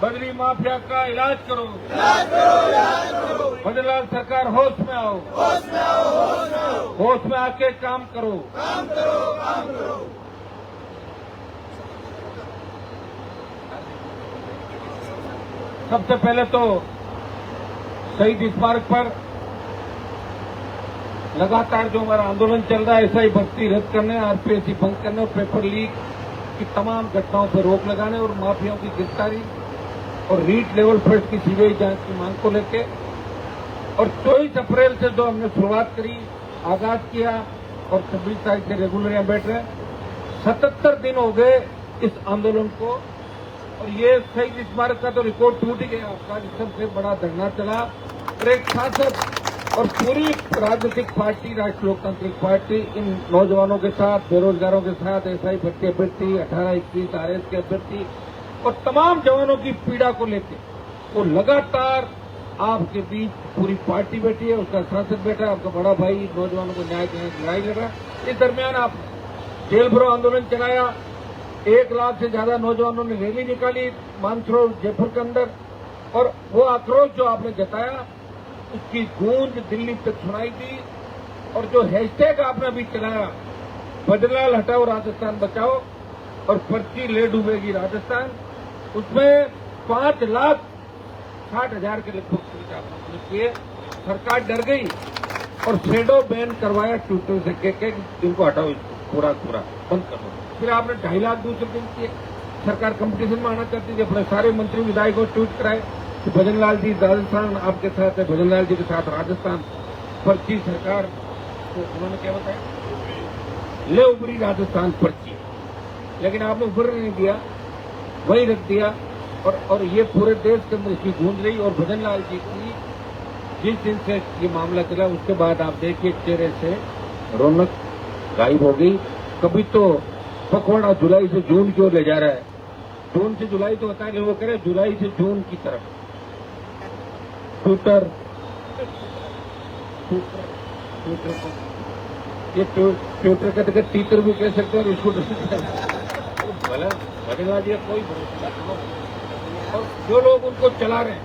बदली माफिया का इलाज करो। बदलाव सरकार होश में आओ। होश में आके काम करो। सबसे पहले तो शहीद स्मारक पर लगातार जो हमारा आंदोलन चल रहा है, ऐसा ही भर्ती रद्द करने, आरपीएससी बंद करने और पेपर लीक की तमाम घटनाओं पर रोक लगाने और माफियाओं की गिरफ्तारी और रीट लेवल फर्स्ट की सीबीआई जांच की मांग को लेकर और 24 अप्रैल से जो हमने शुरुआत करी, आगाज किया और 26 तारीख से रेगुलर यहाँ बैठ रहे हैं। 77 दिन हो गए इस आंदोलन को और ये शहीद स्मारक का तो रिकॉर्ड टूट ही गया। अफगानिस्तान से बड़ा धरना चला और एक शासक और पूरी राजनीतिक पार्टी, राष्ट्रीय लोकतांत्रिक पार्टी, इन नौजवानों के साथ, बेरोजगारों के साथ, एसआई भर्ती अभ्यर्थी, 18-21 आरएस के अभ्यर्थी और तमाम जवानों की पीड़ा को लेकर वो लगातार आपके बीच पूरी पार्टी बैठी है, उसका सांसद बैठा है, आपका बड़ा भाई नौजवानों को न्याय देने की लड़ाई लड़ रहा है। इस दरमियान आप जेल भरो आंदोलन चलाया, 1 लाख से ज्यादा नौजवानों ने रैली निकाली मानसरोवर जयपुर के अंदर और वो आक्रोश जो आपने जताया उसकी गूंज दिल्ली तक सुनाई दी। और जो हैशटैग आपने अभी चलाया, बदलाव हटाओ राजस्थान बचाओ और पर्ची ले डूबेगी राजस्थान, उसमें 5,60,000 के लगभग ट्वीट आपने किए। सरकार डर गई और शेडो बैन करवाया ट्विटर से के इनको हटाओ, इसको पूरा बंद कर दो। फिर आपने 2.5 लाख दूसरे दिन किए। सरकार कंपटीशन में आना चाहती थी, अपने सारे मंत्री विधायकों को ट्वीट कराए कि भजनलाल जी राजस्थान आपके साथ है, भजनलाल जी के साथ राजस्थान पर्ची सरकार को उन्होंने क्या बताया, ले उभरी राजस्थान पर्ची, लेकिन आपने उभरने नहीं दिया, वही रख दिया और ये पूरे देश के अंदर इसकी गूंज रही। और भजनलाल जी की जिस दिन से ये मामला चला उसके बाद आप देखिए चेहरे से रौनक गायब हो गई। कभी तो पखवाड़ा जुलाई से जून की ओर ले जा रहा है, जून से जुलाई तो होता है, लेकिन वो कह रहे हैं जुलाई से जून की तरफ। ट्विटर ये ट्विटर का जगह टीचर भी कह सकते हैं और इसको भला भजनलाल जी कोई भरोसा नहीं। और जो लोग उनको चला रहे हैं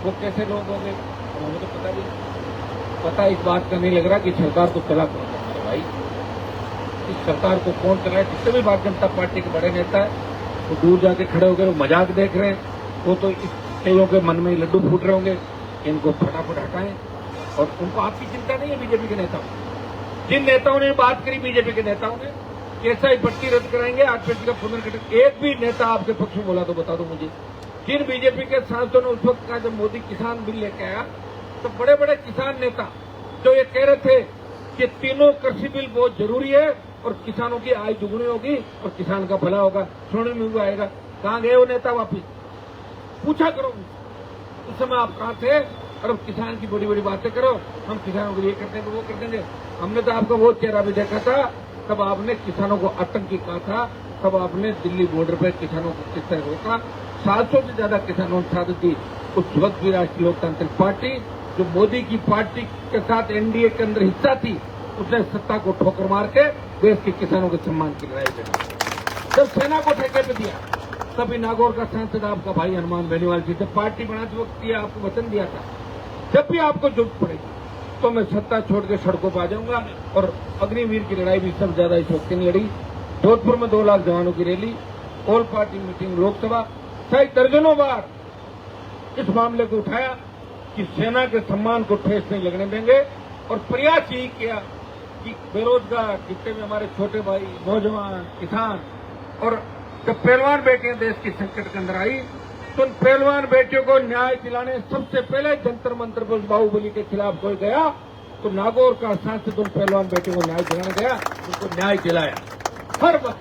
वो कैसे लोग होंगे हमें तो पता इस बात का नहीं लग रहा कि सरकार को चला कौन सकता है। भाई इस सरकार को कौन चलाए? जितने भी भारतीय जनता पार्टी के बड़े नेता है वो दूर जाके खड़े होकर वो मजाक देख रहे हैं, वो तो इस कईयों के मन में लड्डू फूट रहे होंगे, इनको फटाफट हटाएं। और उनको आपकी चिंता नहीं है बीजेपी के नेताओं, जिन नेताओं ने बात करी बीजेपी के नेताओं ने कैसा ही भर्ती रद्द कराएंगे, आरपीएससी का पुनर्गठन, एक भी नेता आपके पक्ष में बोला तो बता दो मुझे। जिन बीजेपी के सांसदों ने उस वक्त का जब मोदी किसान बिल लेके आया तो बड़े बड़े किसान नेता जो ये कह रहे थे कि तीनों कृषि बिल बहुत जरूरी है और किसानों की आय दुगुनी होगी और किसान का भला होगा, सुनने में भी आएगा, कहां गए वो नेता? वापिस पूछा करो उस समय आप कहां थे? और अब किसान की बड़ी बड़ी बातें करो, हम किसानों को ये कर देंगे वो कर देंगे। हमने तो आपका वो चेहरा भी देखा था, तब आपने किसानों को आतंकी कहा था, तब आपने दिल्ली बॉर्डर पर किसानों को किस तरह रोका। 700 से ज्यादा किसानों ने शादी की। उस वक्त भी राष्ट्रीय लोकतांत्रिक पार्टी जो मोदी की पार्टी के साथ एनडीए के अंदर हिस्सा थी, उसने सत्ता को ठोकर मार के देश के किसानों के सम्मान की लड़ाई लड़ी। जब सेना को ठेके पे दिया तभी नागौर का सांसद आपका भाई हनुमान बेनीवाल जी जब पार्टी बनाते वक्त दिया, आपको वचन दिया था जब भी आपको जरूरत पड़ेगी तो मैं सत्ता छोड़ के सड़कों पर आ जाऊंगा। और अग्निवीर की लड़ाई भी सब ज्यादा इस वक्त नहीं लड़ी। जोधपुर में 2 लाख जवानों की rally, all party meeting, Lok Sabha, शायद दर्जनों बार इस मामले को उठाया कि सेना के सम्मान को ठेस नहीं लगने देंगे और प्रयास यही किया कि बेरोजगार जितने भी हमारे छोटे भाई, नौजवान, किसान और जब पहलवान बेटियां देश की संकट के अंदर आई तो उन पहलवान बेटियों को न्याय दिलाने सबसे पहले जंतर मंतर पर बाहुबली के खिलाफ कोई गया तो नागौर का सांसद उन पहलवान बेटियों को न्याय दिलाने गया, उनको न्याय दिलाया। हर वक्त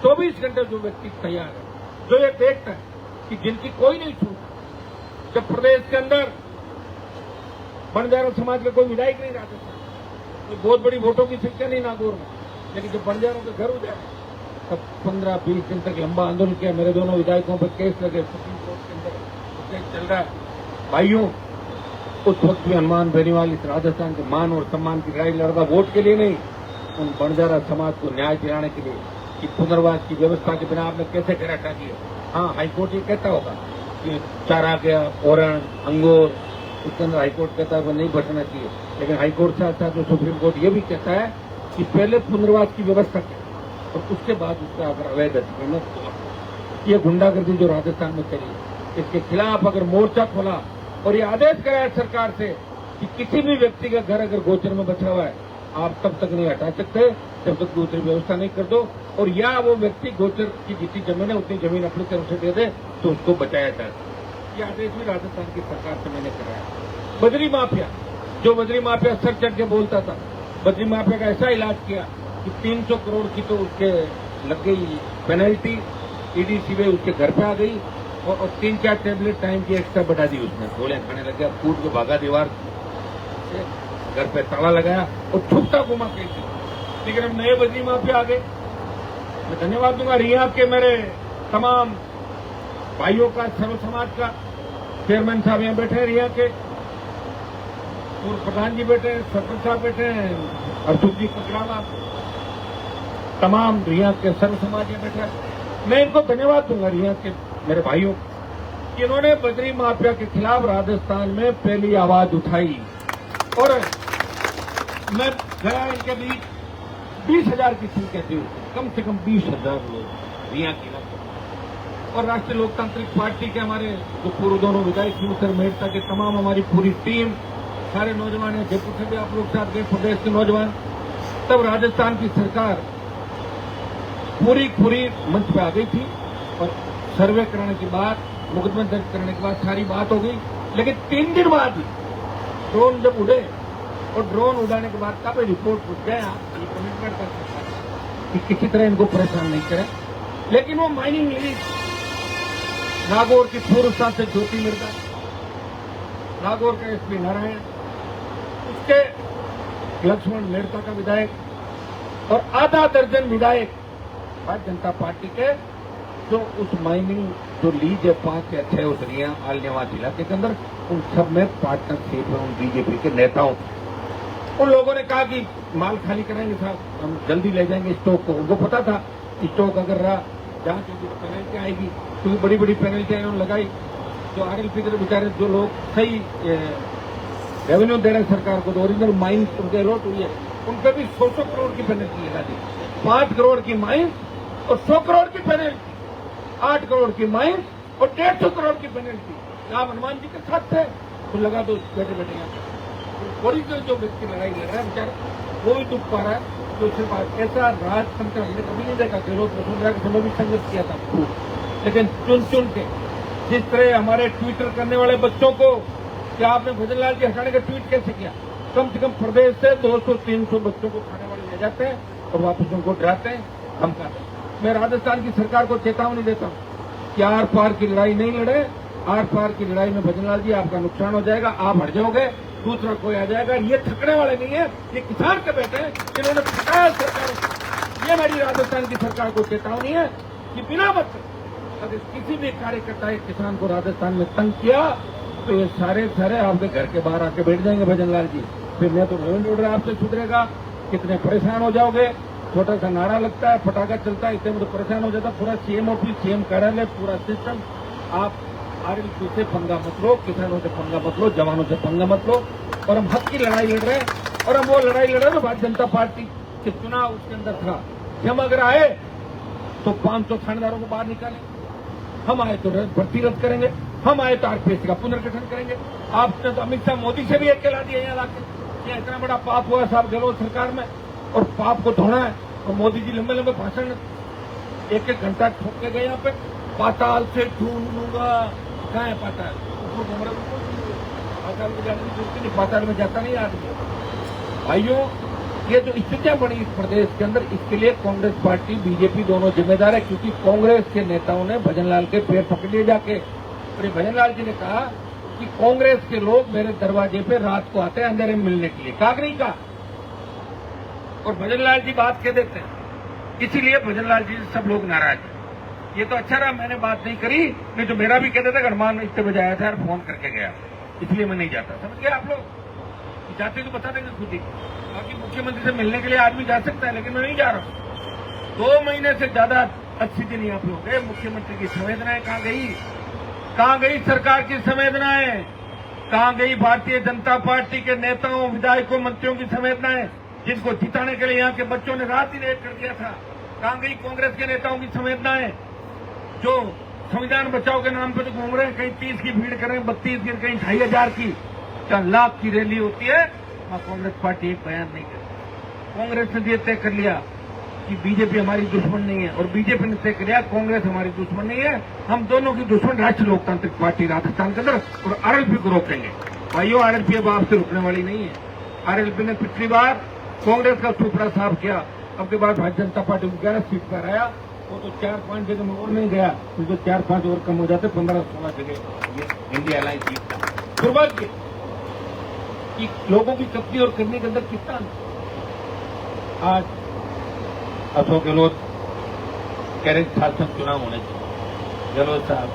24 घंटे जो व्यक्ति तैयार है, जो ये देखता है कि जिनकी कोई नहीं छूट। जब प्रदेश के अंदर बंजारा समाज का कोई विधायक नहीं रहता था, कोई बहुत बड़ी वोटों की संख्या नहीं नागौर में, लेकिन जब बंजारों के घर उजाड़े तब 15-20 दिन तक लंबा आंदोलन किया। मेरे दोनों विधायकों पर केस लगे, सुप्रीम कोर्ट के अंदर केस चल रहा है। भाइयों, उस वक्त भी हनुमान बेनीवाल इस राजस्थान के मान और सम्मान की लड़ाई लड़ रहा, वोट के लिए नहीं, उन बंजारा समाज को न्याय दिलाने के लिए। कि पुनर्वास की व्यवस्था के बिना आपने कैसे कराटा किया। हाँ, हाईकोर्ट ये कहता होगा कि चारा गया, ओरण, अंगूर, उसके अंदर हाईकोर्ट कहता है वो नहीं बचना चाहिए, लेकिन हाईकोर्ट साथ साथ सुप्रीम कोर्ट ये भी कहता है कि पहले पुनर्वास की व्यवस्था करें और उसके बाद उसका अगर अवैध अतिक्रमण तो ये गुंडागर्दी जो राजस्थान में चली, इसके खिलाफ अगर मोर्चा खोला और ये आदेश कराया सरकार से कि किसी भी व्यक्ति का घर अगर गोचर में बचा हुआ है आप तब तक नहीं हटा सकते जब तक दूसरी व्यवस्था नहीं कर दो, और या वो व्यक्ति गोचर की जितनी जमीन है उतनी जमीन अपनी तरफ से दे दे तो उसको बचाया जाए। ये आदेश भी राजस्थान की सरकार से मैंने कराया। बजरी माफिया, जो बजरी माफिया सर चढ़ के बोलता था, बजरी माफिया का ऐसा इलाज किया कि 300 करोड़ की तो उसके लग गई पेनल्टी, ईडी सीबीआई उसके घर पे आ गई और 3-4 टेबलेट टाइम की एक्स्ट्रा बढ़ा दी उसने, गोलियां खाने लग गया, कूद के भागा दीवार से, घर पे ताला लगाया और छुपता घुमा के। लेकिन अब नए बजरी माफिया आ गए। मैं धन्यवाद दूंगा रियाद के मेरे तमाम भाइयों का, सर्व समाज का। चेयरमैन साहब यहाँ बैठे हैं रिया के, पूर्व प्रधान जी बैठे हैं, सरपंच साहब बैठे हैं, अर्जुन जी ककड़ावा, तमाम रिया के सर्व समाज यहाँ बैठे हैं। मैं इनको धन्यवाद दूंगा रिया के मेरे भाइयों कि इन्होंने बजरी माफिया के खिलाफ राजस्थान में पहली आवाज उठाई और मैं गया इनके बीच 20,000 की संख्या थी, कम से कम 20,000 लोग रिया की और राष्ट्रीय लोकतांत्रिक पार्टी के हमारे जो पूर्व दोनों विधायक सर मेहता के तमाम हमारी पूरी टीम, सारे नौजवान हैं, जयपुर से भी आप लोग साथ गए, प्रदेश के नौजवान। तब राजस्थान की सरकार पूरी मंच पे आ गई थी और सर्वे कराने के बाद, मुकदमा दर्ज करने के बाद सारी बात हो गई। लेकिन 3 दिन बाद ड्रोन जब उड़े और ड्रोन उड़ाने के बाद काफी रिपोर्ट उठ गया, ये कमिटमेंट कर सकता कि किसी तरह इनको परेशान नहीं करें। लेकिन वो माइनिंग लीज नागौर की पूर्व सांसद ज्योति मिर्जा, नागौर का एसपी नारायण, उसके लक्ष्मण मेहता का विधायक और आधा दर्जन विधायक भारतीय जनता पार्टी के, जो उस माइनिंग जो लीज है 5 या 6 उस रिया आलनेवास इलाके के अंदर, उन सब में पार्टनरशिप है उन बीजेपी के नेताओं। उन लोगों ने कहा कि माल खाली कराएंगे साहब, हम जल्दी ले जाएंगे स्टॉक को। उनको पता था स्टॉक अगर रहा जांच होगी तो पेनल्टी आएगी, क्योंकि बड़ी बड़ी पेनल्टी उन्होंने लगाई। जो आरएलपी के बेचारे जो लोग सही रेवेन्यू दे रहे हैं सरकार को, तो ओरिजिनल माइन उनके अलॉट हुई है, उन पर भी 100 करोड़ की पेनल्टी लगा दी। 5 करोड़ की माइन और 100 करोड़ की पेनल्टी, 8 करोड़ की माइन और 150 करोड़ की पेनल्टी। आप हनुमान जी के साथ थे तो लगा दो बैठे बैठे यहाँ। ओरिजिनल जो व्यक्ति लड़ाई लड़ रहा है बेचारा, वो भी दुख पा रहा है। तो सिर्फ ऐसा राजतंत्र हमने कभी नहीं देखा। गहलोत वसुंधरा के समय भी संघर्ष किया था, लेकिन चुन के जिस तरह हमारे ट्वीटर करने वाले बच्चों को कि आपने भजन लाल जी हटाने का ट्वीट कैसे किया, कम से कम प्रदेश से 200-300 बच्चों को खाने वाले ले जाते हैं और वापस उनको डराते हैं, धमकाते हैं। मैं राजस्थान की सरकार को चेतावनी देता हूं कि आर पार की लड़ाई नहीं लड़े। आर पार की लड़ाई में भजन लाल जी आपका नुकसान हो जाएगा, आप हट जाओगे, दूसरा कोई आ जाएगा। ये थकने वाले नहीं है, ये किसान के बेटे हैं, इन्होंने थकाया सरकार। ये मेरी राजस्थान की सरकार को चेतावनी है कि बिना मतलब अगर किसी भी कार्यकर्ता एक किसान को राजस्थान में तंग किया तो ये सारे आपके घर के बाहर आके बैठ जाएंगे भजन लाल जी। फिर न तो रेवेन्यू ऑर्डर आपसे सुधरेगा, कितने परेशान हो जाओगे। छोटा सा नारा लगता है, पटाखा चलता है, इतने में तो परेशान हो जाता। पूरा सीएम ऑफिस, सीएम कार्यालय, पूरा सिस्टम। आप आरएलपी से पंगा मत लो, किसानों से पंगा मत लो, जवानों से पंगा मत लो। और हम हक की लड़ाई लड़ रहे हैं और हम वो लड़ाई लड़ रहे हैं। भारतीय जनता पार्टी के चुनाव उसके अंदर था कि हम अगर आए तो 500 थानेदारों को बाहर निकालें, हम आए तो भर्ती रद्द करेंगे, हम आए तो आरपीएस का पुनर्गठन करेंगे। आपने तो अमित शाह मोदी से भी एक ला दिया यहाँ लाके। ये इतना बड़ा पाप हुआ साहब गहलोत सरकार में और पाप को धोना है। और मोदी जी लंबे लंबे भाषण 1-1 घंटा ठोक के गए यहाँ पे, पाताल से ढूंढ लूंगा। कहाँ है पाताल? पाताल में जाने की जरूरत नहीं, पाताल में जाता नहीं आदमी। भाइयों, ये जो स्थितियां बनी इस प्रदेश के अंदर, इसके लिए कांग्रेस पार्टी, बीजेपी दोनों जिम्मेदार है। क्योंकि कांग्रेस के नेताओं ने भजनलाल के पैर पकड़ लिए जाके। और भजनलाल जी ने कहा कि कांग्रेस के लोग मेरे दरवाजे पे रात को आते हैं अंधेरे में मिलने के लिए। काग नहीं कहा। और भजनलाल जी बात कह देते हैं, इसीलिए भजनलाल जी से सब लोग नाराज हैं। ये तो अच्छा रहा मैंने बात नहीं करी, नहीं तो मेरा भी कहता था हनुमान इतने बजे आया था और फोन करके गया, इसलिए मैं नहीं जाता। समझ गए आप लोग? जाते तो बता देंगे खुद ही। बाकी मुख्यमंत्री से मिलने के लिए आदमी जा सकता है, लेकिन मैं नहीं जा रहा हूं। 2 महीने से ज्यादा 80 दिन यहाँ पे हो गए। मुख्यमंत्री की संवेदनाएं कहाँ गई? कहाँ गई सरकार की संवेदनाएं? कहाँ गई भारतीय जनता पार्टी के नेताओं, विधायकों, मंत्रियों की संवेदनाएं, जिनको जिताने के लिए यहाँ के बच्चों ने रात ही रेड कर दिया था? कहाँ गई कांग्रेस के नेताओं की संवेदनाएं, जो संविधान बचाओ के नाम पे तो घूम रहे हैं? कहीं 30 की भीड़ करें, 32 की, कहीं 2500 की, 4 लाख की रैली होती है, वहां कांग्रेस पार्टी एक बयान नहीं करती। कांग्रेस ने ये तय कर लिया कि बीजेपी हमारी दुश्मन नहीं है, और बीजेपी ने तय कर लिया कांग्रेस हमारी दुश्मन नहीं है, हम दोनों की दुश्मन राष्ट्रीय लोकतांत्रिक पार्टी राजस्थान के अंदर, और आरएलपी को रोकेंगे। भाइयों, आरएलपी अब आपसे रुकने वाली नहीं है। आरएलपी ने पिछली बार कांग्रेस का सुपड़ा साफ किया, अब के बाद भारतीय जनता पार्टी को 11 सीट पर आया, वो तो 4-5 जगह में और नहीं गया, तो 4-5 और कम हो जाते, 15-16 जगह ये इंडिया अलायंस जीतता। दुर्भाग्य कि लोगों की कपड़ी और करने के अंदर कितना आज अशोक गहलोत कह रहे शासन चुनाव होने चाहिए। गहलोत साहब,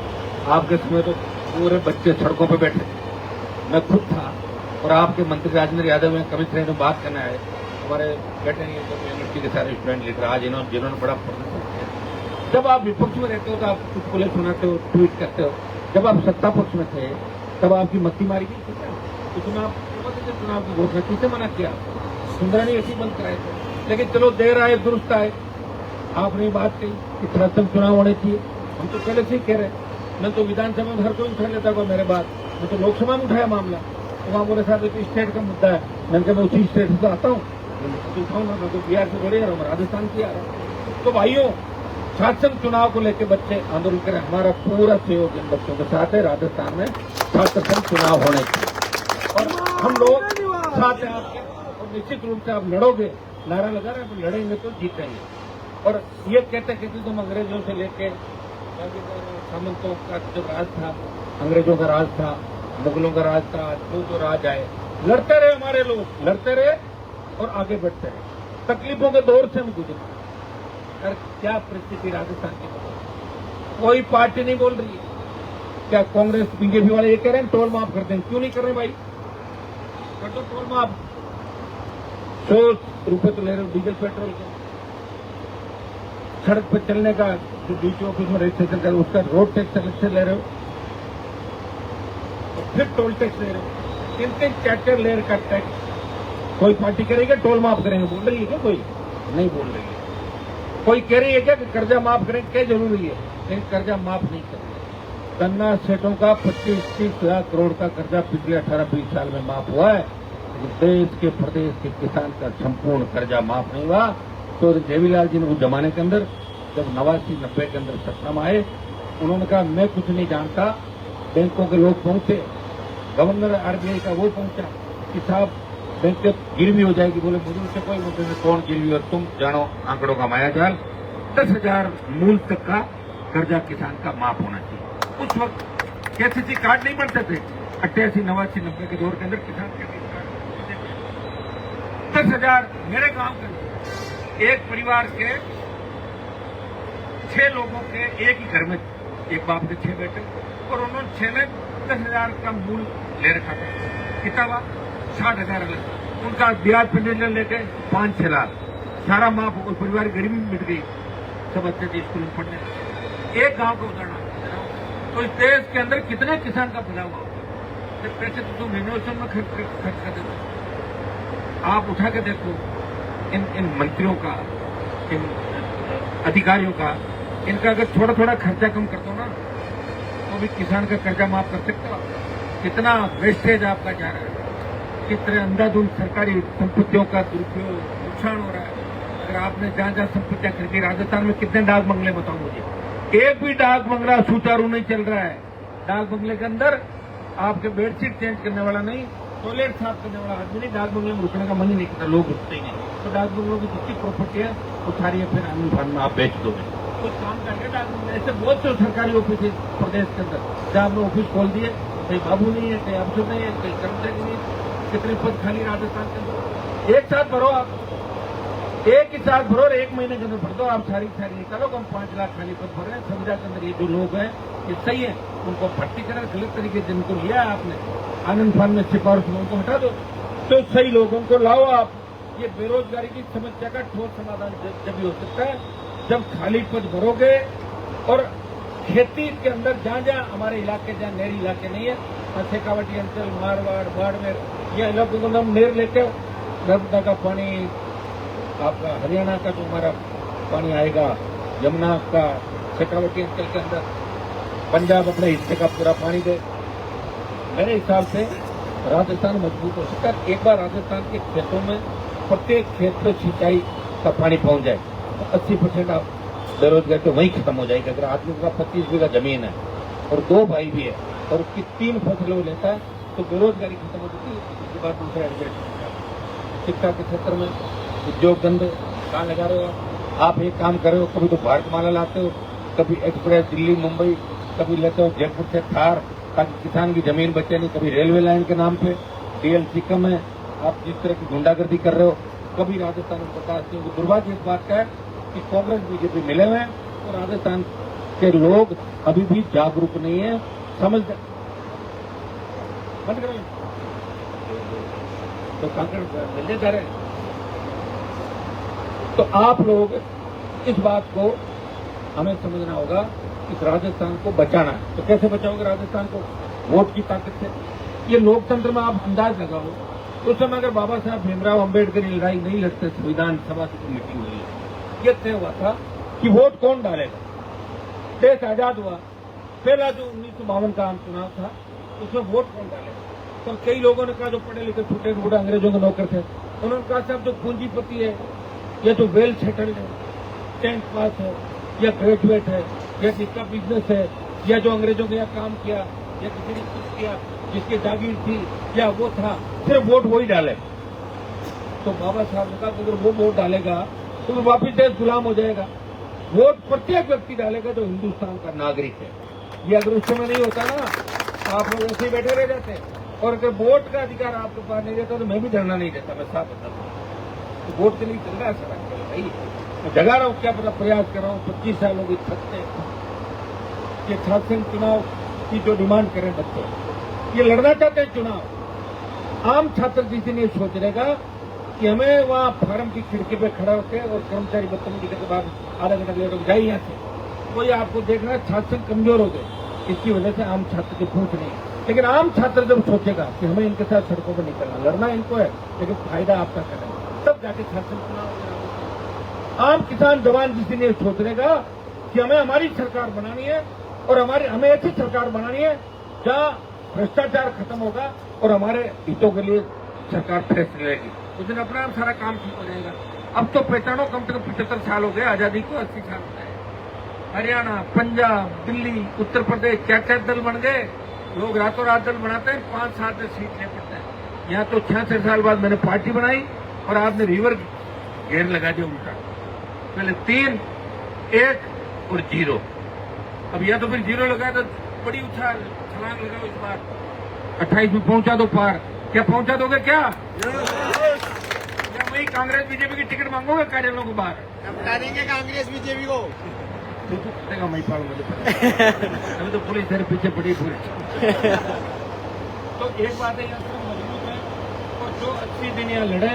आपके समय तो पूरे बच्चे सड़कों पर बैठे, मैं खुद था, और आपके मंत्री राजेंद्र यादव में कमिश्नर ने बात करना है, हमारे बेटे यूनिवर्सिटी के सारे स्टूडेंट लेकर आज जिन्होंने बड़ा प्रदर्शन किया। जब आप विपक्ष में रहते हो तो आप चुटकुले सुनाते हो, ट्वीट करते हो, जब आप सत्ता पक्ष में थे तब आपकी मत्ती मारी गई। तो चुनाव की घोषणा किसे मना किया? सुंदरानी ऐसी बंद कराए थे, लेकिन चलो देर आए दुरुस्त आए। आपने बात कही कि शासन चुनाव होने चाहिए, हम तो पहले से ही कह रहे। मैं तो विधानसभा में हर कोई उठा लेता था मेरे बात, मैं तो लोकसभा में उठाया मामला, तो वहां बोले साहब एक स्टेट का मुद्दा है। मैंने कहा मैं उसी स्टेट से आता हूँ, उठाऊंगा, मैं तो बिहार से थोड़ी आ रहा हूँ, राजस्थान से आ रहा हूँ। तो भाइयों, शासन चुनाव को लेकर बच्चे आंदोलन करें, हमारा पूरा सहयोग इन बच्चों के साथ है। राजस्थान में शासन चुनाव होने चाहिए और हम लोग साथ हैं आपके, और निश्चित रूप से आप लड़ोगे, नारा लगा रहे हैं, लड़ेंगे तो जीतेंगे। और ये कहते तुम अंग्रेजों से लेके सामंतों का जो राज था, अंग्रेजों का राज था, मुगलों का राज था, जो राज आए, लड़ते रहे हमारे लोग, लड़ते रहे और आगे बढ़ते रहे। तकलीफों के दौर से हम गुजरे, और क्या परिस्थिति राजस्थान की, कोई पार्टी नहीं बोल रही है। क्या कांग्रेस बीजेपी वाले ये कह रहे हैं टोल माफ कर दें? क्यों नहीं कर रहे भाई? कर दो टोल माफ। 100 रुपए तो ले रहे हो डीजल पेट्रोल के, सड़क पर चलने का जो डीसी ऑफिस में रजिस्ट्रेशन कर उसका रोड टैक्स अलग से ले रहे हो, और फिर टोल टैक्स ले रहे हो, 3-3 4-4 लेयर का टैक्स। कोई पार्टी करेगी टोल माफ करेंगे, बोल रही है क्या? कोई नहीं बोल रही है। कोई कह रही है क्या कि कर्जा माफ करेंगे? क्या जरूरी है? लेकिन कर्जा माफ नहीं करेंगे। गन्ना सेठों का 25-30 लाख करोड़ का कर्जा पिछले 18-20 साल में माफ हुआ है, लेकिन देश के प्रदेश के किसान का संपूर्ण कर्जा माफ नहीं हुआ। तो देवीलाल जी ने उस जमाने के अंदर जब 89-90 के अंदर सत्ता में आए, उन्होंने कहा मैं कुछ नहीं जानता। बैंकों के लोग पहुंचे, गवर्नर आरबीआई का वो पहुंचा कि साहब बैंक गिरवी हो जाएगी। बोले मुझे उससे कोई मुद्दे में कौन गिरवी, और तुम जानो आंकड़ों का मायाजाल। 10,000 मूल तक का कर्जा किसान का माफ होना चाहिए। उस वक्त केसीसी कार्ड नहीं बनते थे, 88, 89, 90 के दौर के अंदर किसान क्रेडिट कार्ड 10,000। मेरे गांव के एक परिवार के 6 लोगों के एक ही घर में, एक बाप के 6 बेटे, और उन्होंने 6 ने 10,000 का मूल ले रखा था। कितना हुआ? 60,000 अलग। उनका ब्याज पेंशन लेके 5-6 लाख सारा माफ हो गया। परिवार गरीबी मिट गई, सब अच्छे थे स्कूल में पढ़ने। एक गांव का उदाहरण। तो इस देश के अंदर कितने किसान का भला हुआ? पैसे तो तुम इनोवेशन में खर्च कर देते। आप उठा के देखो इन मंत्रियों का, इन अधिकारियों का, इनका अगर थोड़ा थोड़ा खर्चा कम कर दो ना, तो भी किसान का कर्जा माफ कर सकते हो। कितना वेस्टेज आपका जा रहा है, कितने अंधाधुंध सरकारी संपत्तियों का दुरुपयोग, नुकसान हो रहा है। अगर आपने जहां जहां संपत्तियां खरीदी, राजस्थान में कितने डाक बंगले बताओ मुझे? एक भी डाक बंगला सुचारू नहीं चल रहा है। डाक बंगले के अंदर आपके बेडशीट चेंज करने वाला नहीं, टॉयलेट साफ करने वाला आदमी नहीं, डाक बंगले में रुकने का मन ही नहीं करता, लोग रुकते ही नहीं। तो डाक बंगलों की जितनी प्रॉपर्टी है वो सारी फिर आनंद फंड में आप बेच दोगे। कुछ काम करके डाक बंगले, ऐसे बहुत से सरकारी ऑफिस है प्रदेश के अंदर जहाँ आपने ऑफिस खोल दिए, कहीं बाबू नहीं है, कहीं अफसर नहीं है, कहीं कर्मचारी नहीं है। कितने पद खाली राजस्थान के अंदर? एक साथ भरो, आप एक ही साथ भरो और 1 महीने के अंदर भर दो। आप सारी निकालो। हम 5 लाख खाली पद भर रहे हैं संविदा के अंदर। ये जो लोग हैं ये सही है, उनको भर्ती करें गलत तरीके से, जिनको लिया आपने आनंद फान में सिफारिश में, उनको हटा दो। तो सही लोगों को लाओ आप। ये बेरोजगारी की समस्या का ठोस समाधान जब भी हो सकता है जब खाली पद भरोगे और खेती के अंदर जहां जहां हमारे इलाके, जहां नहरी इलाके नहीं है, शेखावटी अंचल, मारवाड़, बाड़मेर, ये इलाकों को हम नहर लेके नर्मदा का पानी, आपका हरियाणा का जो हमारा पानी आएगा, यमुना का शेखावटी अंचल के अंदर, पंजाब अपने हिस्से का पूरा पानी दे। मेरे हिसाब से राजस्थान मजबूत हो सकता है। एक बार राजस्थान के खेतों में प्रत्येक खेत में सिंचाई का पानी पहुंच जाए तो 80% आप बेरोजगारी तो वहीं खत्म हो जाएगी। अगर आदमी का 25 बीघा जमीन है और 2 भाई भी है और उसकी 3 फसलें वो लेता है तो बेरोजगारी खत्म हो जाती है। उसके बाद दूसरा एडमिशन, शिक्षा के क्षेत्र में उद्योग धंधे कहाँ लगा रहे हो आप एक काम कर रहे हो, कभी तो भारतमाला लाते हो, कभी एक्सप्रेस दिल्ली मुंबई, कभी लेते हो जयपुर से थार ताकि किसान की जमीन बचे नहीं, कभी रेलवे लाइन के नाम पे डीएलसी कम है, आप जिस तरह की गुंडागर्दी कर रहे हो, कभी राजस्थान में प्रकाश नहीं। दुर्भाग्य इस बात का है कि कांग्रेस बीजेपी मिले हुए हैं और राजस्थान के लोग अभी भी जागरूक नहीं है, समझ बंद करो तो कांग्रेस मिलने जा रहे हैं। तो आप लोग इस बात को हमें समझना होगा कि राजस्थान को बचाना है। तो कैसे बचाओगे राजस्थान को? वोट की ताकत से। ये लोकतंत्र में आप अंदाज लगाओ, उस समय अगर बाबा साहब भीमराव अंबेडकर की लड़ाई नहीं लड़ते, संविधान सभा की मीटिंग हुई, ये तय हुआ था कि वोट कौन डालेगा। देश आजाद हुआ, पहला जो 1952 का आम चुनाव था उसमें वोट कौन डालेगा। तो कई लोगों ने कहा जो पढ़े लिखे छोटे मोटे अंग्रेजों के नौकर थे, उन्होंने कहा साहब जो पूंजीपति है या जो वेल सेटल्ड है, 10th पास है या ग्रेजुएट है या जिसका बिजनेस है या जो अंग्रेजों के यहाँ काम किया या किसी ने कुछ किया, जिसकी जागीर थी या वो था, सिर्फ वोट वही डाले। तो बाबा साहब ने कहा अगर वो वोट डालेगा तो वापिस देश गुलाम हो जाएगा। वोट प्रत्येक व्यक्ति डालेगा जो हिंदुस्तान का नागरिक है। ये अगर उस समय नहीं होता ना, आप लोग ऐसे ही बैठे रह जाते। और अगर वोट का अधिकार आपके पास नहीं रहता तो मैं भी धरना नहीं देता, मैं साफ बताता हूँ। तो वोट के लिए चल रहा है सर भाई, मैं जगा रहा हूँ, क्या पता प्रयास कर रहा हूँ। 25 साल हो गए थकते ये छात्र चुनाव की जो डिमांड करें बच्चे, ये लड़ना चाहते हैं चुनाव। आम छात्र किसी नहीं सोच रहेगा कि हमें वहाँ फार्म की खिड़की पे खड़ा होकर और कर्मचारी बदतमीजी के बाद आधा घंटा लेट हो जाए यहाँ से। कोई आपको देख रहा है छात्र कमजोर हो गए, इसकी वजह से आम छात्र की पूछ नहीं। लेकिन आम छात्र जब सोचेगा कि हमें इनके साथ सड़कों पर निकलना, लड़ना इनको है लेकिन फायदा आपका करें, तब जाके छात्र चुनाव। आम किसान जवान किसी ने सोच रहेगा कि हमें हमारी सरकार बनानी है और हमें ऐसी सरकार बनानी है जहाँ भ्रष्टाचार खत्म होगा और हमारे हितों के लिए सरकार फैसले लेगी, उस दिन अपना सारा काम ठीक हो जाएगा। अब तो पहचानो, कम से कम 75 साल हो गए आजादी को, 80 साल हो गए। हरियाणा, पंजाब, दिल्ली, उत्तर प्रदेश क्या क्या दल बन गए। लोग रातों रात दल बनाते हैं, 5-7 सीट ले पड़ते हैं। यहाँ तो 66 साल बाद मैंने पार्टी बनाई और आपने रिवर घेर लगा दिया उल्टा। पहले 3, 1 और 0। अब या तो फिर 0 लगा तो बड़ी उछाल छलांग लगाओ इस बार 28 में पहुंचा दो पार। क्या पहुंचा दोगे क्या? या वही कांग्रेस बीजेपी की टिकट मांगोगे कार्यालयों को बाहर? हटा देंगे कांग्रेस बीजेपी को। तो मैं पाऊँ, मुझे पता अभी तो पुलिस मेरे पीछे पड़ी पूरी। तो एक बात है, यहाँ पर मजबूत है और जो 80 दिन यहाँ लड़े,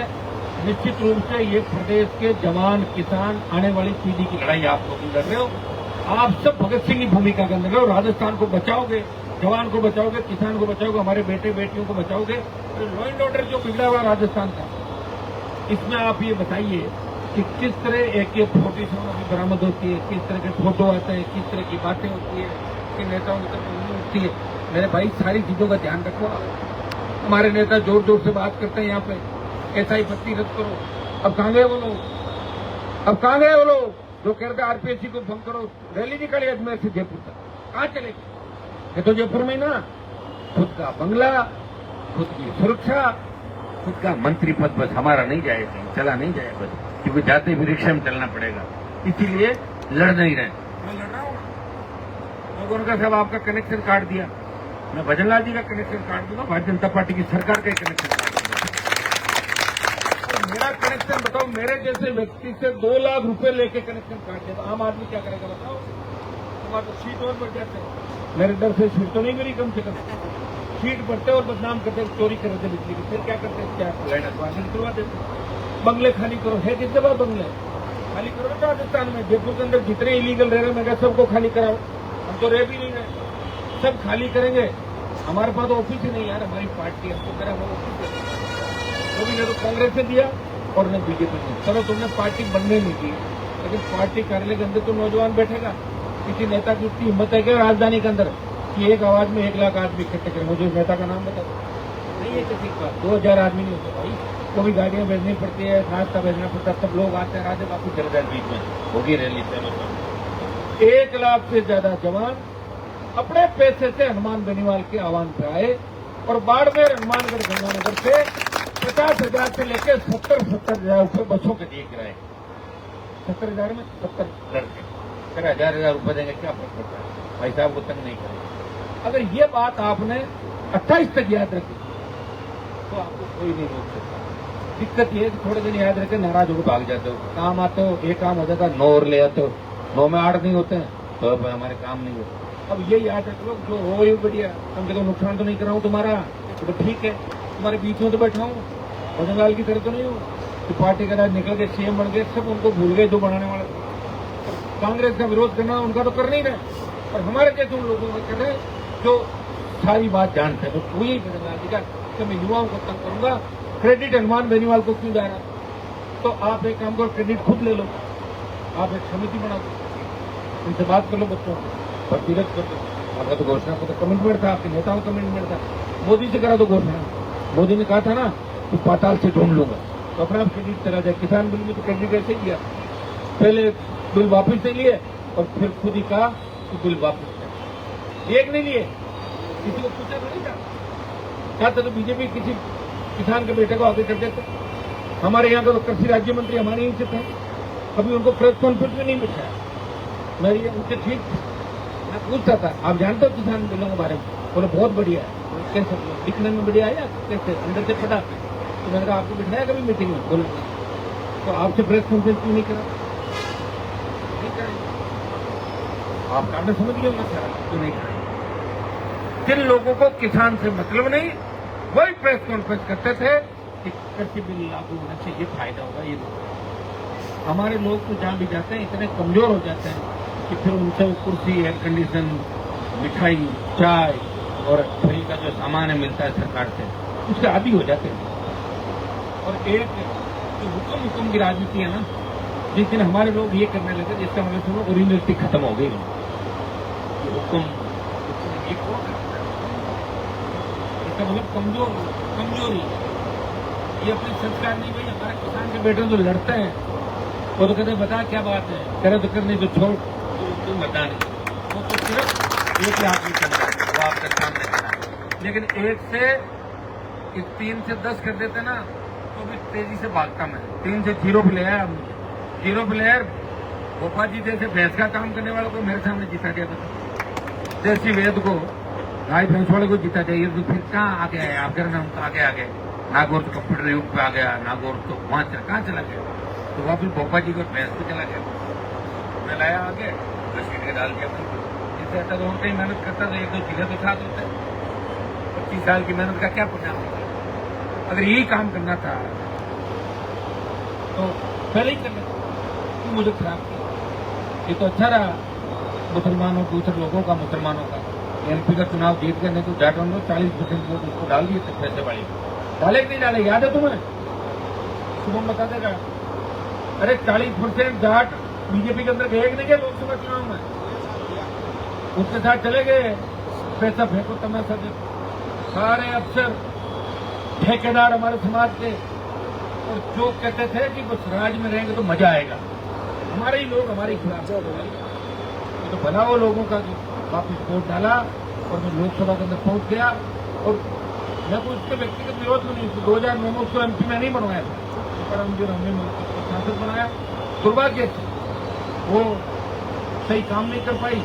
निश्चित रूप से ये प्रदेश के जवान किसान आने वाली पीढ़ी की लड़ाई आप लोग लड़ रहे हो। आप सब भगत सिंह की भूमिका के अंदर हो। राजस्थान को बचाओगे, जवान को बचाओगे, किसान को बचाओगे, हमारे बेटे बेटियों को बचाओगे। तो लॉ एंड ऑर्डर जो बिगड़ा हुआ राजस्थान का, इसमें आप ये बताइए कि किस तरह AK-47 अभी बरामद होती है, किस तरह के फोटो आते हैं, किस तरह की बातें होती है, किन नेताओं की तरफ नहीं होती है। मेरे भाई सारी चीजों का ध्यान रखो। हमारे नेता जोर जोर से बात करते हैं यहाँ पे, SI भर्ती रद्द करो। अब कहाँ गए वो लोग? अब कहाँ गए वो लोग जो कह रहे RPSC को भंग करो? रैली निकाली अजमेर से जयपुर तक, कहाँ चले? ये तो जयपुर में ना खुद का बंगला, खुद की सुरक्षा, खुद का मंत्री पद, बस हमारा नहीं जाएगा, चला नहीं जाएगा बस, क्योंकि जाते भी रिक्शा में चलना पड़ेगा, इसीलिए लड़ नहीं रहे। मैं लड़ रहा हूँ। लोगों ने कहा साहब आपका कनेक्शन काट दिया, मैं भजन लाल जी का कनेक्शन काट दूंगा, भारतीय जनता पार्टी की सरकार का कनेक्शन काट दूंगा। तो मेरा कनेक्शन बताओ, मेरे जैसे व्यक्ति से 2 लाख रुपए लेके कनेक्शन काट दिया तो आम आदमी क्या करेगा बताओ? तुम्हारे तो सीट और बढ़ जाते हैं। मेरे डर से सीट तो नहीं मिली, कम से कम सीट बढ़ते और बदनाम करते, चोरी कर रहे थे बिजली की। फिर क्या करते हैं? क्या निकलवा देते, बंगले खाली करो। है कितने बार बंगले? खाली करो ना राजस्थान में, जयपुर के अंदर जितने इलीगल रह रहे हैं मैं कहा सबको खाली कराओ। हम तो रह भी नहीं रहे, सब खाली करेंगे। हमारे पास तो ऑफिस ही नहीं यार, हमारी पार्टी हमको करा वो ऑफिस वो भी न तो कांग्रेस ने दिया और न बीजेपी ने। चलो तुमने पार्टी बनने नहीं दी, लेकिन पार्टी कार्यालय के अंदर तो नौजवान बैठेगा। किसी नेता की उतनी हिम्मत है क्या राजधानी के अंदर कि एक आवाज में 1 लाख आदमी इकट्ठे करें? मुझे नेता का नाम बताओ, नहीं है किसी का। 2000 आदमी नहीं होते भाई, वो भी गाड़ियां भेजनी पड़ती है, नाश्ता भेजना पड़ता है, सब लोग आते हैं, राजे बापू चल जाए बीच में, होगी रैली। चलो 1 लाख से ज्यादा जवान अपने पैसे से हनुमान बेनीवाल के आह्वान पे आए और बाड़मेर, हनुमानगढ़, गंगानगर से 50,000 से लेकर 70,000 रुपये बसों के दिए किराए। 70,000 में 70 लड़के, फिर 1,000 रुपये देंगे, क्या फर्क पड़ता है? भाई साहब को तंग नहीं करेंगे। अगर ये बात आपने 28 तक याद रखी तो आपको कोई नहीं रोक सकता। दिक्कत ये है कि थोड़े दिन याद रखे, नाराज होकर भाग जाते हो। काम आते हो, एक काम हो जाता है, 9 और ले आते हो, 9 में 8 नहीं होते हैं, तो अब हमारे काम नहीं होते। अब ये याद रख लो, जो हो ही बढ़िया, कम से कम नुकसान तो नहीं कर रहा हूँ तुम्हारा, तो ठीक है। तुम्हारे बीच में तो बैठा हूँ, भजनलाल की तरह तो नहीं हूँ कि पार्टी का राज निकल के सीएम बन गए, सब उनको भूल गए जो बनाने वाले। कांग्रेस का विरोध करना उनका तो कर नहीं रहे, और हमारे जैसे उन लोगों का कर रहे जो सारी बात जानते हैं। तो यही भजनलाल जी का कि मैं युवाओं को तंग करूंगा, क्रेडिट हनुमान बेनीवाल को क्यों जा रहा है? तो आप एक काम करो, क्रेडिट खुद ले लो, आप एक समिति बना दो, उनसे बात कर लो, बच्चों और तीरथ कर दो। आपका तो घोषणा को तो कमिटमेंट था, आपके नेताओं का कमिटमेंट था, मोदी से करा दो घोषणा। मोदी ने कहा था ना कि पाताल से ढूंढ लूंगा, तो अपना क्रेडिट चला जाए। किसान बिल में तो क्रेडिट ऐसे किया, पहले बिल वापिस नहीं लिए और फिर खुद ही कहा कि बिल वापिस कर। एक नहीं लिए, किसी को पूछा तो नहीं था, कहा था तो बीजेपी किसी किसान के बेटे को आगे कर देते। हमारे यहाँ का तो कृषि राज्य मंत्री हमारे यहीं से थे, कभी उनको प्रेस कॉन्फ्रेंस में नहीं बिठाया। मैं ये उनसे ठीक मैं पूछता था, आप जानते हो किसान बिलों के बारे में? बोले बहुत बढ़िया है। कैसे दिखने में बढ़िया है या कैसे अंदर से फटा? तो मैंने कहा आपको बिठाया कभी मीटिंग में? बोले तो आपसे प्रेस कॉन्फ्रेंस क्यों नहीं करा? नहीं करेंगे, आप कारण समझ गए होंगे सर, क्यों नहीं करेंगे? जिन लोगों को किसान से मतलब नहीं, वही प्रेस कॉन्फ्रेंस करते थे कि कृषि बिल लागू होने से ये फायदा होगा, ये हमारे लोग तो जहां भी जाते हैं इतने कमजोर हो जाते हैं कि फिर उनसे कुर्सी, एयर कंडीशन, मिठाई, चाय और फ्री का जो सामान है मिलता है सरकार से, उसके आदी हो जाते हैं। और एक जो हुक्म की राजनीति है ना, जिस दिन हमारे लोग ये करने लगे, जिसका मतलब सुनो ओरिजिनलिटी खत्म हो गई। हुक्म इसका मतलब कमजोरी, ये अपने संस्कार नहीं। भाई हमारे किसान के बेटे तो लड़ते हैं, वो तो कहते हैं बता क्या बात है, करे तो करने तो छोड़, तो बता नहीं, वो तो सिर्फ एक ही आदमी करना है, वो आपके सामने खड़ा है। लेकिन 1 से 3 से 10 कर देते ना तो भी तेजी से भागता मैं। 3 से 0 प्लेयर, 0 प्लेयर गोपा जी जैसे भैंस का काम करने वालों को मेरे सामने जिता दिया था। देसी वेद को, गाय भैंस वाले को जीता चाहिए, तो फिर कहाँ आ गया है आपके नाम? तो आगे नागौर तो कंप्यूटर युग पे आ गया, नागौर तो वहां कहाँ चला गया? तो वहां फिर भोपा जी को भैंस पे चला गया, मैं लाया आगे, घसीट के डाल दिया। इससे अच्छा तो और कहीं मेहनत करता तो 1-2 चीजें तो साथ होते। 25 साल की मेहनत का क्या परिणाम होगा? अगर यही काम करना था तो पहले ही करना था, क्यों मुझे खराब किया? ये तो अच्छा रहा मुसलमानों, दूसरे लोगों का, मुसलमानों का। एमपी का चुनाव जीत गए, नहीं तो जाटों ने 40% वोट उसको डाल दिए थे, पैसे वाले डाले कि नहीं डाले? याद है तुम्हें? शुभम बता देगा। अरे 40% जाट बीजेपी के अंदर गए कि नहीं गए लोकसभा चुनाव में? उसके साथ चले गए, पैसा फेंको, तमाशा देखो। सारे अफसर, ठेकेदार हमारे समाज के, और जो कहते थे कि बस राज में रहेंगे तो मजा आएगा, हमारे ही लोग हमारे खिलाफ। तो भला वो लोगों का जो वापिस वोट डाला और मैं लोकसभा के अंदर पहुंच गया। और मैं कोई उसके व्यक्तिगत विरोध में नहीं, 2009 में उसको एमपी में नहीं बनवाया था, पर हमने सांसद बनाया। दुर्भाग्य से वो सही काम नहीं कर पाई।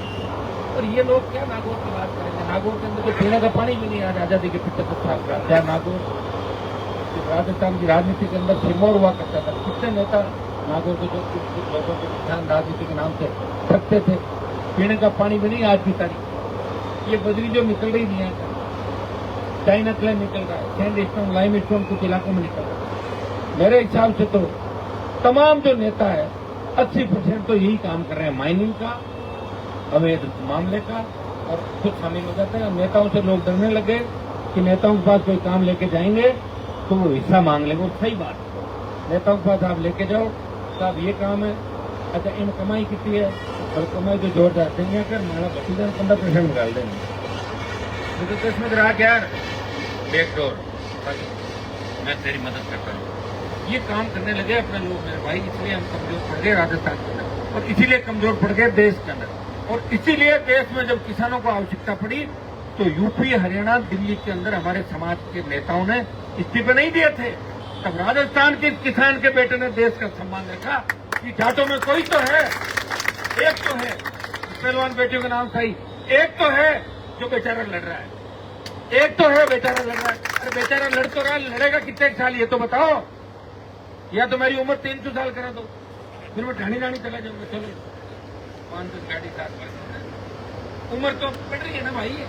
और ये लोग क्या नागौर की बात करेंगे? नागौर के अंदर तो पीने का पानी भी नहीं, आज आजादी के 75 साल का क्या नागौर राजस्थान की राजनीति के अंदर सिरमौर हुआ करता था। कितने नेता नागौर को जो लोगों के किसान राजनीति के नाम से थकते थे, पीने का पानी भी नहीं आज की तारीख। ये बजरी जो निकल रही है, चाइना क्ले निकल रहा है, सैंड स्टोन, लाइम स्टोन कुछ इलाकों में निकल रहा है। मेरे हिसाब से तो तमाम जो नेता है 80% तो यही काम कर रहे हैं, माइनिंग का, अवैध मामले का, और खुद शामिल हो जाते हैं। नेताओं से लोग डरने लगे कि नेताओं के पास कोई काम लेके जाएंगे तो वो हिस्सा मांग लेंगे। और सही बात है, नेताओं के पास आप लेके जाओ तो अब ये काम है, अच्छा इन कमाई कितनी है, और कमाई तो जोर जाते हैं कर माना 15% निकाल देंगे। तो किस्मत में रहा क्या बैकडोर, मैं तेरी मदद करता हूँ, ये काम करने लगे अपने लोग मेरे भाई। इसलिए हम कमजोर पड़ गए राजस्थान के अंदर, और इसीलिए कमजोर पड़ गए देश के अंदर। और इसीलिए देश में जब किसानों को आवश्यकता पड़ी तो यूपी, हरियाणा, दिल्ली के अंदर हमारे समाज के नेताओं ने इस्तीफे नहीं दिए थे। तब राजस्थान के किसान के बेटे ने देश का सम्मान रखा कि जाटों में कोई तो है, एक तो है, पहलवान बेटियों का नाम सही, एक तो है जो बेचारा लड़ रहा है, एक तो है बेचारा लड़ रहा है। अरे बेचारा लड़ तो रहा, लड़ेगा कितने साल ये तो बताओ, या तो मेरी उम्र 300 साल करा दो, फिर मैं ढाणी ढाणी चला जाऊंगा। चलो 500 गाड़ी 7 उम्र तो बढ़ रही है ना भाई।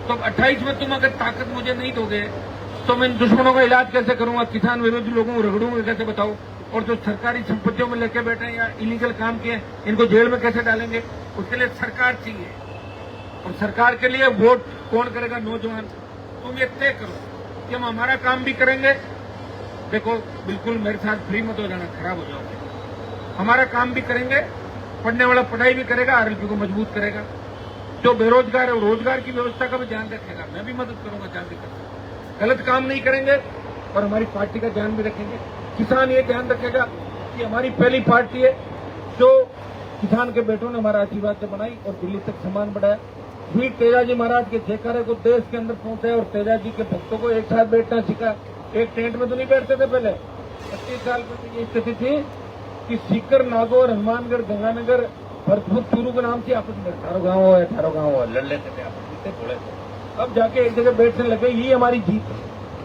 तो 28 में तुम अगर ताकत मुझे नहीं दोगे तो मैं इन दुश्मनों का इलाज कैसे करूंगा, किसान विरोधी लोगों को रगड़ूंगा कैसे बताओ। और जो सरकारी संपत्तियों में लेके बैठे हैं या इलीगल काम किए इनको जेल में कैसे डालेंगे, उसके लिए सरकार चाहिए। और सरकार के लिए वोट कौन करेगा, नौजवान। तुम ये तय करो कि हम हमारा काम भी करेंगे। देखो बिल्कुल मेरे साथ फ्री मत हो जाना, खराब हो जाओगे। हमारा काम भी करेंगे, पढ़ने वाला पढ़ाई भी करेगा, आरएलपी को मजबूत करेगा। जो बेरोजगार है वो रोजगार की व्यवस्था का भी ध्यान रखेगा, मैं भी मदद करूंगा जहां भी करूंगा। गलत काम नहीं करेंगे और हमारी पार्टी का ध्यान भी रखेंगे। किसान ये ध्यान रखेगा कि हमारी पहली पार्टी है जो किसान के बेटों ने हमारा आशीर्वाद से बनाई और दिल्ली तक सम्मान बढ़ाया। फिर तेजाजी महाराज के जयकारे को देश के अंदर पहुंचाया और तेजाजी के भक्तों को एक साथ बैठना सिखा। एक टेंट में तो नहीं बैठते थे पहले, 25 साल पहले ये स्थिति थी कि सीकर, नागौर, हनुमानगढ़, गंगानगर, भरतपुर, चूरू के नाम से आपस में 18 गाँव हो लड़ लेते थे, आपस में थोड़े थे। अब जाके एक जगह बैठने लगे, ये हमारी जीत है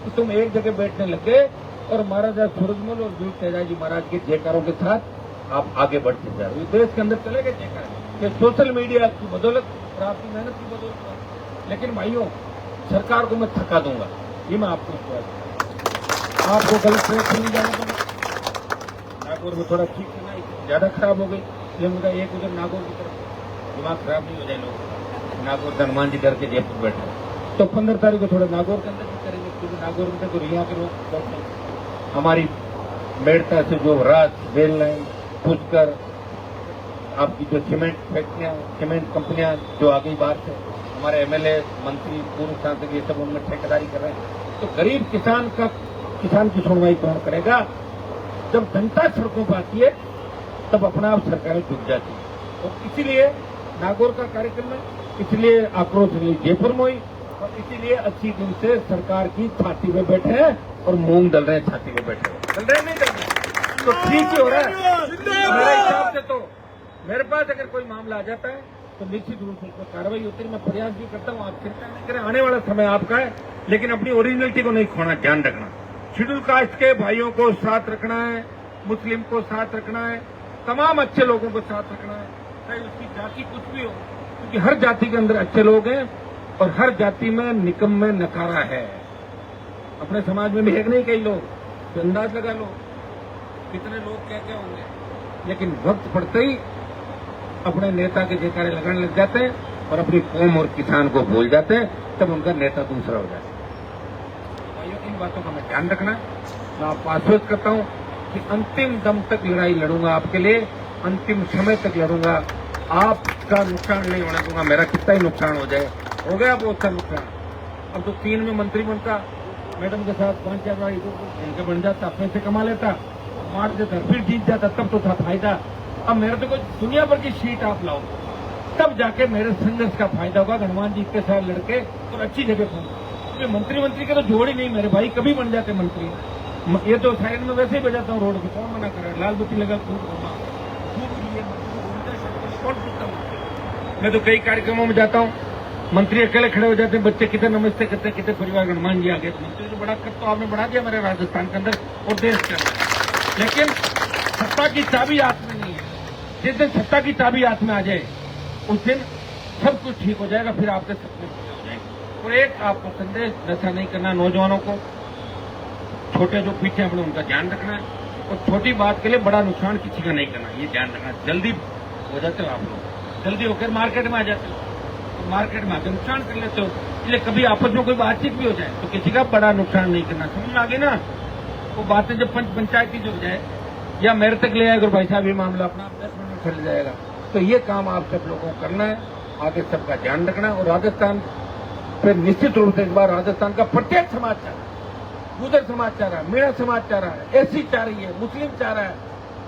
कि तुम एक जगह बैठने लगे और महाराजा सूरजमल और गुरु तेजाजी महाराज के जयकारों के साथ आप आगे बढ़ते जा रहे हो। देश के अंदर चले गए जयकार, ये सोशल मीडिया की बदौलत और आपकी मेहनत की बदौलत। लेकिन भाइयों, सरकार को मैं थका दूंगा, ये मैं आपको आपको गलत ट्रैक से नहीं जाने दूंगा। नागौर में थोड़ा ठीक से ना ज्यादा खराब हो गई, ये मुझे एक उधर नागौर की तरफ दिमाग खराब नहीं हो जाए लोग। नागौर हनुमान जी करके जयपुर बैठे तो 15 तारीख को थोड़ा नागौर के अंदर भी करेंगे, क्योंकि नागौर में तो यहाँ के लोग बैठे हमारी मेड़ता से जो रात रेल लाइन पूछकर आपकी जो सीमेंट फैक्ट्रियां, सीमेंट कंपनियां जो आ गई बाहर से, हमारे एमएलए, मंत्री, पूर्व सांसद ये सब उनमें ठेकेदारी कर रहे हैं। तो गरीब किसान की सुनवाई कौन करेगा? जब जनता सड़कों पर आती है तब अपना आप सरकारें झुक जाती है। और इसीलिए नागौर का कार्यक्रम है, इसलिए आक्रोश रैली जयपुर में हुई और इसीलिए 80 दिन से सरकार की छाती में बैठे हैं और मूंग डल रहे हैं, छाती में बैठे हैं, डल रहे नहीं डल रहे, तो ठीक ही हो रहा है। मेरे हिसाब से तो मेरे पास अगर कोई मामला आ जाता है तो निश्चित रूप से उस पर कार्रवाई होती है। मैं प्रयास भी करता हूँ, आप चिंता नहीं करें, आने वाला समय आपका है, लेकिन अपनी ओरिजिनलिटी को नहीं खोना, ध्यान रखना। शेड्यूल कास्ट के भाइयों को साथ रखना है, मुस्लिम को साथ रखना है, तमाम अच्छे लोगों को साथ रखना है, चाहे उसकी जाति कुछ भी हो, क्योंकि हर जाति के अंदर अच्छे लोग हैं और हर जाति में निकम्मे नकारा है। अपने समाज में भी है नहीं कई लोग, तो अंदाज लगा लो कितने लोग क्या क्या होंगे। लेकिन वक्त पड़ते ही अपने नेता के जयकारे लगाने लग जाते हैं और अपनी कौम और किसान को भूल जाते हैं, तब उनका नेता दूसरा हो जाता है। भाइयों, इन बातों का मैं ध्यान रखना। मैं आपको आश्वस्त करता हूं कि अंतिम दम तक लड़ाई लड़ूंगा आपके लिए, अंतिम समय तक लड़ूंगा, आपका नुकसान नहीं होने दूंगा। मेरा कितना ही नुकसान हो जाए, हो गया बहुत सा नुकसान। अब तो 3 में मंत्री बनता, मैडम के साथ 5-4 बार उनके बन जाता, पैसे कमा लेता, मार देता, फिर जीत जाता, तब तो था फायदा। अब मेरे तो कोई दुनिया भर की सीट आप लाओ, तब जाके मेरे संघर्ष का फायदा होगा। हनुमान जी के साथ लड़के और अच्छी जगह पहुंचे। मंत्री के तो जोड़ ही नहीं मेरे भाई, कभी बन जाते मंत्री। ये तो साइड में वैसे ही बजाता हूँ रोड पे, कौन मना कर रहा है? लाल बत्ती लगा खूब घूमा, मैं तो कई कार्यक्रमों में जाता हूँ, मंत्री अकेले खड़े हो जाते हैं, बच्चे कितने नमस्ते करते, कितने परिवार हनुमान जी आ गए। तो मंत्री को बड़ा कर तो आपने बढ़ा दिया मेरे राजस्थान के अंदर और देश के अंदर। लेकिन सत्ता की चाबी हाथ में नहीं है। जिस दिन सत्ता की चाबी हाथ में आ जाए उस दिन सब कुछ ठीक हो जाएगा, फिर आपके सपने पूरे हो जाएंगे। और एक आपको संदेश, नशा नहीं करना, नौजवानों को, छोटे जो पीछे अपने उनका ध्यान रखना है। और छोटी बात के लिए बड़ा नुकसान किसी का नहीं करना, ये ध्यान रखना। जल्दी हो जाते हो आप लोग, जल्दी होकर मार्केट में आ जाते हो, तो मार्केट में आकर नुकसान कर लेते हो। इसलिए कभी आपस में कोई बातचीत भी हो जाए तो किसी का बड़ा नुकसान नहीं करना, समझ में आ गई ना। वो बातें जब पंचायती जो हो जाए या मेरे तक ले आएगा भाई साहब ये मामला अपना 10 मिनट में चल जाएगा। तो ये काम आप सब लोगों को करना है, आगे सबका ध्यान रखना। और राजस्थान फिर निश्चित रूप से इस बार राजस्थान का प्रत्येक समाज चाह रहा है, गुजर समाज चाह रहा है, मीणा समाज चाह रहा है, एससी चाह रही है, मुस्लिम चाह रहा है,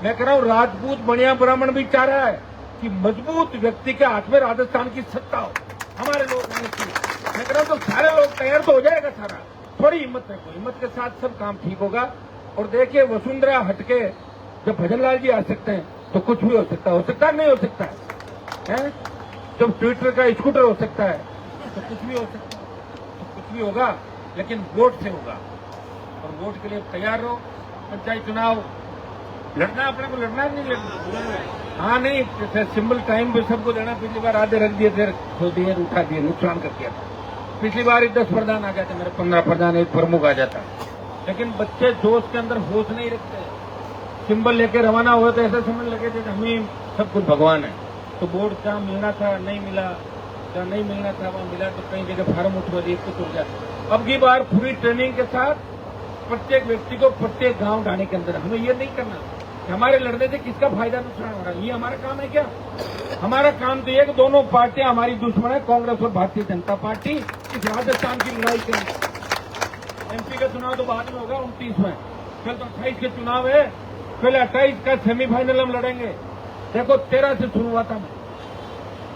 मैं कह रहा हूँ राजपूत बनिया ब्राह्मण भी चाह रहा है कि मजबूत व्यक्ति के हाथ में राजस्थान की सत्ता हो, हमारे लोग मैं कह रहा हूँ तो सारे लोग तैयार तो हो जाएगा सारा। थोड़ी हिम्मत रखो, हिम्मत के साथ सब काम ठीक होगा। और देखिए वसुंधरा हटके जब भजनलाल जी आ सकते हैं तो कुछ भी हो सकता है नहीं हो सकता है? जब ट्विटर का स्कूटर हो सकता है तो कुछ भी हो सकता है, तो कुछ भी होगा, लेकिन वोट से होगा। और वोट के लिए तैयार रहो। पंचायत चुनाव लड़ना, अपने को लड़ना नहीं लड़ना, हाँ नहीं सिंबल टाइम पे सबको देना। पिछली बार आधे रख दिए थे, खो दिए, उठा दिए, नुकसान कर दिया था। पिछली बार 10 प्रधान आ गए थे, मेरे 15 प्रधान, एक प्रमुख आ जाता। लेकिन बच्चे जोश के अंदर होश नहीं रखते, सिंबल लेके रवाना हुए तो ऐसा समझ लगे थे हमें सब कुछ भगवान है। तो बोर्ड जहाँ मिलना था नहीं मिला, जहाँ नहीं मिलना था वहाँ मिला, तो कई जगह फार्म उठवा दिए, कुछ हो जाता। अब की बार पूरी ट्रेनिंग के साथ प्रत्येक व्यक्ति को प्रत्येक गांव ढाने के अंदर हमें ये नहीं करना कि हमारे लड़ने से किसका फायदा नुकसान हो रहा है। ये हमारा काम है क्या? हमारा काम तो ये कि दोनों पार्टियां हमारी दुश्मन है, कांग्रेस और भारतीय जनता पार्टी, इस राजस्थान की लड़ाई करेंगे। एमपी का चुनाव तो बाद में होगा 29 में, कल तो 28 के चुनाव है, पहले 28 का सेमीफाइनल हम लड़ेंगे। देखो 13 से शुरू हुआ था,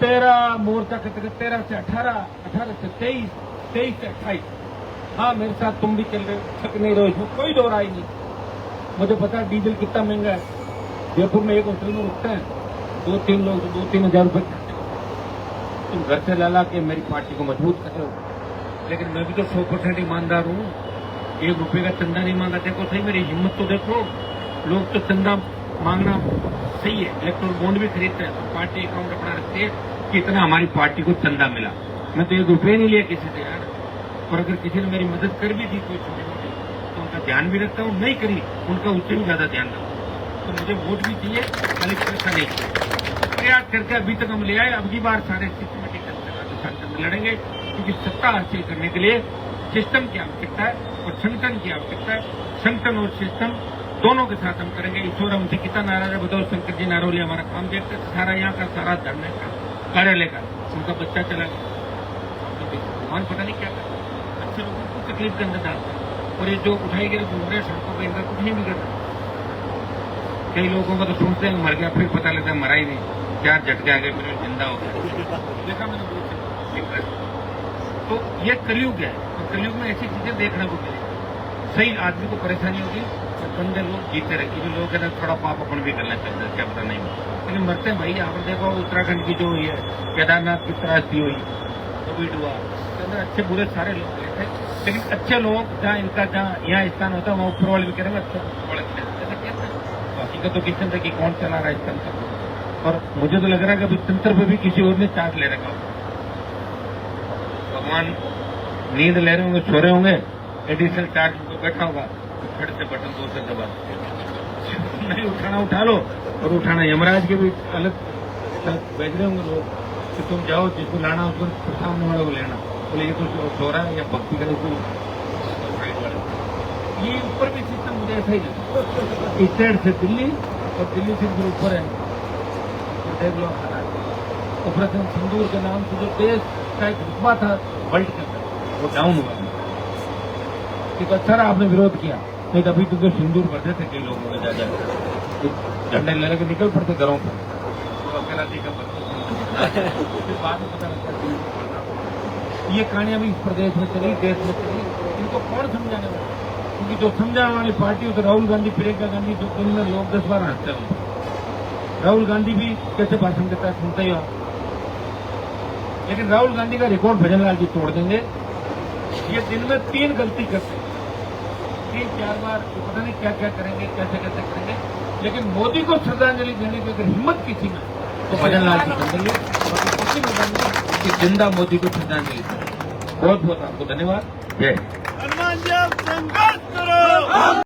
13 मोर्चा करते 13 से 18, 18 से 23, 23 से 28। हाँ मेरे साथ तुम भी चल रहे हो, थक नहीं रहो, इसमें कोई दो राय नहीं। मुझे पता है डीजल कितना महंगा है। जयपुर में एक होटल में रुकते हैं 2-3 लोग, 2-3 हजार रुपए। तुम घर से ला के मेरी पार्टी को मजबूत कर रहे हो, लेकिन मैं भी तो 100% ईमानदार हूँ। 1 रुपए का चंदा नहीं मांगा। देखो सही मेरी हिम्मत तो देखो, लोग तो चंदा मांगना सही है, इलेक्ट्रोल बॉन्ड भी खरीदते हैं तो पार्टी अकाउंट अपना रखती है कि इतना हमारी पार्टी को चंदा मिला। मैं तो 1 रुपये नहीं लिया किसी से यार। और अगर किसी ने मेरी मदद कर भी दी कोई छोटी मोटी तो उनका ध्यान भी रखता हूँ, नहीं करी उनका उससे भी ज्यादा ध्यान रखता हूँ। तो मुझे वोट भी चाहिए, खाली पैसा नहीं चाहिए। प्रयास करके अभी तक हम ले आए, अब की बार सारे सिस्टमेटिक राजस्थान लड़ेंगे, क्योंकि सत्ता हासिल करने के लिए सिस्टम की आवश्यकता है और संगठन की आवश्यकता है। संगठन और सिस्टम दोनों के साथ हम करेंगे। ईश्वर हमसे कितना नाराज है बताओ। शंकर जी नारौली हमारा काम देखते, सारा यहाँ का सारा धरने का कार्यालय का उनका बच्चा चला गया, भगवान पता नहीं क्या कर, अच्छे लोगों को तकलीफ के अंदर डालता है। और ये जो उठाई गई घूमरे सड़कों के अंदर कुछ नहीं बिगड़ रहा। कई लोगों का तो सोचते हैं मर गया, फिर पता लगता है मरा ही नहीं, 4 झटके आ गए, फिर जिंदा हो गया। देखा मैंने बहुत। तो ये कलयुग है, और कलयुग में ऐसी चीजें देखने को मिलेगी। सही आदमी को परेशानी होगी, बंदे लोग जीते रहे। जो लोग कहते थोड़ा पाप अपन भी करना चाहिए, क्या पता नहीं, लेकिन मरते हैं भाई। आप देखो उत्तराखंड की जो हुई है, केदारनाथ की त्रासदी हुई, कोविड हुआ, अच्छे बुरे सारे लोग थे, लेकिन अच्छे लोग जहाँ इनका जहाँ यहाँ स्थान होता है वहाँ ऊपर वाले भी करेंगे अच्छा हकीकत तो किसी तक कौन चला रहा है इस तंत्र को। और मुझे तो लग रहा है कि अभी तंत्र पे भी किसी और ने चार्ज ले रखा होगा। भगवान नींद ले रहे होंगे, सो रहे होंगे, एडिशनल चार्ज को बैठा होगा, फट से बटन 2 से दबा नहीं उठाना उठा लो, और उठाना यमराज के भी अलग भेज रहे होंगे लोग कि तुम जाओ, जिसको लाना उसको सामने वाले को लेना, बोले ये तो सो रहा है या भक्ति करे कोई। ये ऊपर भी सिस्टम मुझे ऐसा ही लगा, इस साइड से दिल्ली और दिल्ली से फिर ऊपर है। और देख लो ऑपरेशन सिंदूर के नाम से जो देश का एक रुतबा था वर्ल्ड के अंदर, वो डाउन हुआ। एक अच्छा रहा आपने विरोध किया, नहीं तो अभी तो सिंदूर भरते थे कई लोगों के जा झंडे लेने के निकल पड़ते घरों पर, तो अकेला टीका फिर बाद में पता लगता। ये कहानियां भी इस प्रदेश में चली, देश में चली, इनको कौन समझाने वाला? क्योंकि जो समझाने वाली पार्टी तो राहुल गांधी, प्रियंका गांधी, जो दिन में लोग 10 बार हंसते हैं। राहुल गांधी भी कैसे भाषण देता है सुनते ही हो, लेकिन राहुल गांधी का रिकॉर्ड भजनलाल जी तोड़ देंगे। ये दिन में 3 गलती करते हैं, 3-4 बार, पता नहीं क्या क्या करेंगे, कैसे कैसे करेंगे। लेकिन मोदी को श्रद्धांजलि देने की अगर हिम्मत किसी में तो भजनलाल जी करेंगे, और किसी में कि जिंदा मोदी को श्रद्धांजलि दें। बहुत बहुत आपको धन्यवाद। जय हनुमान जी संघर्ष करो।